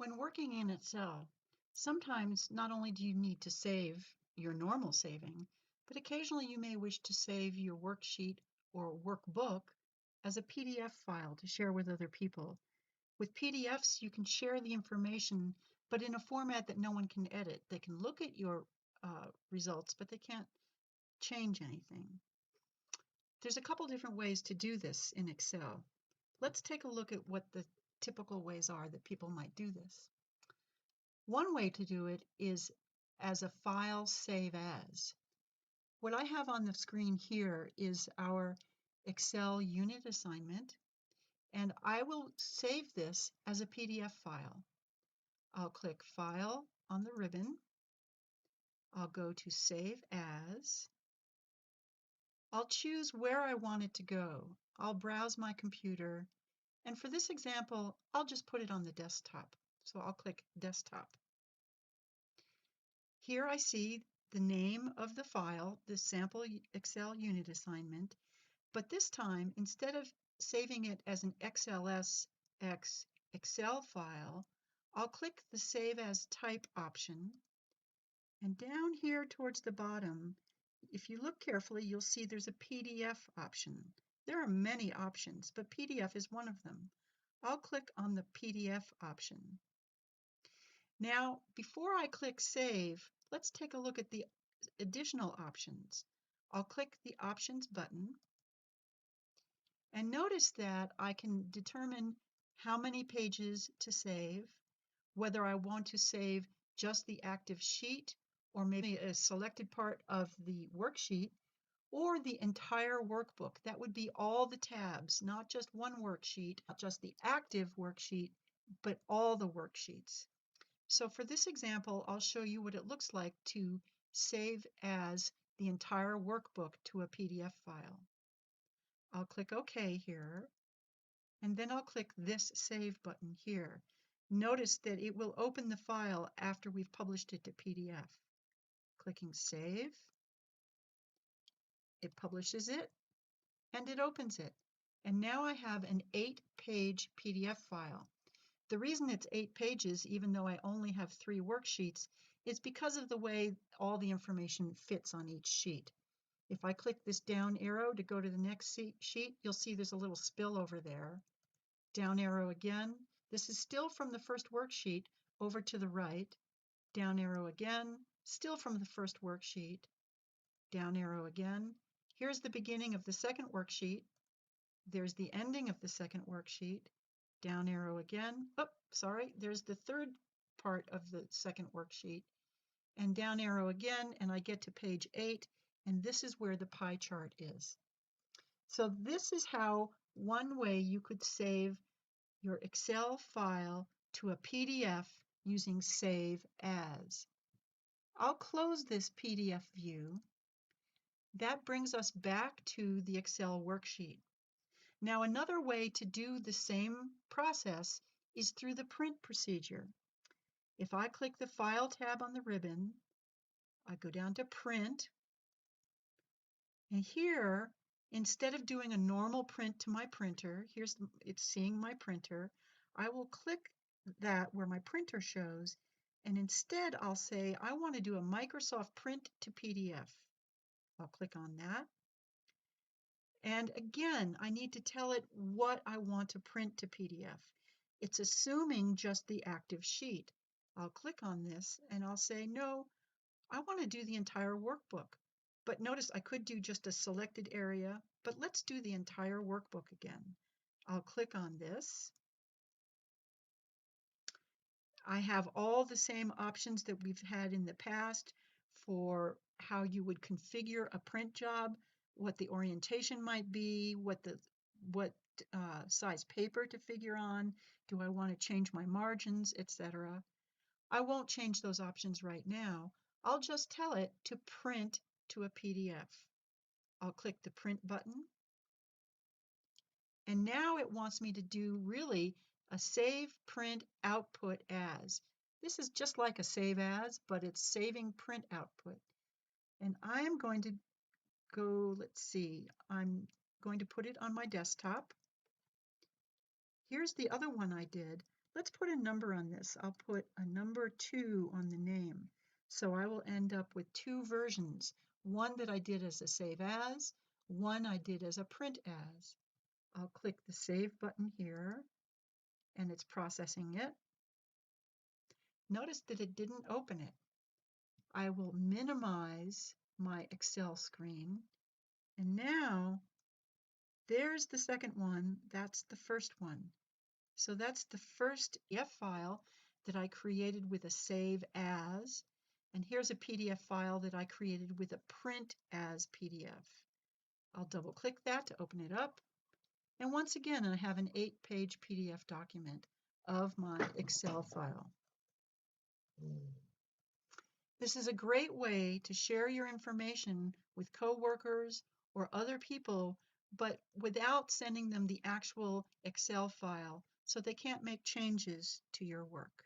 When working in Excel, sometimes not only do you need to save your normal saving, but occasionally you may wish to save your worksheet or workbook as a PDF file to share with other people. With PDFs, you can share the information, but in a format that no one can edit. They can look at your results, but they can't change anything. There's a couple different ways to do this in Excel. Let's take a look at what the typical ways are that people might do this. One way to do it is as a file save as. What I have on the screen here is our Excel unit assignment, and I will save this as a PDF file. I'll click File on the ribbon. I'll go to Save As. I'll choose where I want it to go. I'll browse my computer, and for this example, I'll just put it on the desktop. So I'll click Desktop. Here I see the name of the file, the sample Excel unit assignment, but this time, instead of saving it as an XLSX Excel file, I'll click the Save as Type option, and down here towards the bottom, if you look carefully, you'll see there's a PDF option. There are many options, but PDF is one of them. I'll click on the PDF option. Now, before I click Save, let's take a look at the additional options. I'll click the Options button, and notice that I can determine how many pages to save, whether I want to save just the active sheet, or maybe a selected part of the worksheet, or the entire workbook. That would be all the tabs, not just one worksheet, not just the active worksheet, but all the worksheets. So for this example, I'll show you what it looks like to save as the entire workbook to a PDF file. I'll click OK here, and then I'll click this Save button here. Notice that it will open the file after we've published it to PDF. Clicking Save, it publishes it, and it opens it. And now I have an 8-page PDF file. The reason it's 8 pages, even though I only have 3 worksheets, is because of the way all the information fits on each sheet. If I click this down arrow to go to the next sheet, you'll see there's a little spill over there. Down arrow again. This is still from the first worksheet over to the right. Down arrow again, still from the first worksheet. Down arrow again. Here's the beginning of the second worksheet. There's the ending of the second worksheet. Down arrow again. Oh, sorry, there's the third part of the second worksheet. And down arrow again, and I get to page 8, and this is where the pie chart is. So this is how one way you could save your Excel file to a PDF using Save As. I'll close this PDF view. That brings us back to the Excel worksheet. Now, another way to do the same process is through the print procedure. If I click the File tab on the ribbon, I go down to Print, and here, instead of doing a normal print to my printer, it's seeing my printer, I will click that where my printer shows, and instead I'll say I want to do a Microsoft Print to PDF. I'll click on that. And again, I need to tell it what I want to print to PDF. It's assuming just the active sheet. I'll click on this and I'll say, no, I want to do the entire workbook. But notice I could do just a selected area, but let's do the entire workbook again. I'll click on this. I have all the same options that we've had in the past for how you would configure a print job, what the orientation might be, what size paper to figure on, do I want to change my margins, etc. I won't change those options right now. I'll just tell it to print to a PDF. I'll click the print button. And now it wants me to do really a save, print, output as. This is just like a save as, but it's saving print output. And I am going to go, let's see, I'm going to put it on my desktop. Here's the other one I did. Let's put a number on this. I'll put a number 2 on the name. So I will end up with two versions. One that I did as a save as, one I did as a print as. I'll click the Save button here, and it's processing it. Notice that it didn't open it. I will minimize my Excel screen, and now there's the second one. That's the first one. So that's the first PDF file that I created with a Save As, and here's a PDF file that I created with a Print As PDF. I'll double click that to open it up, and once again I have an 8-page PDF document of my Excel file. This is a great way to share your information with coworkers or other people, but without sending them the actual Excel file, so they can't make changes to your work.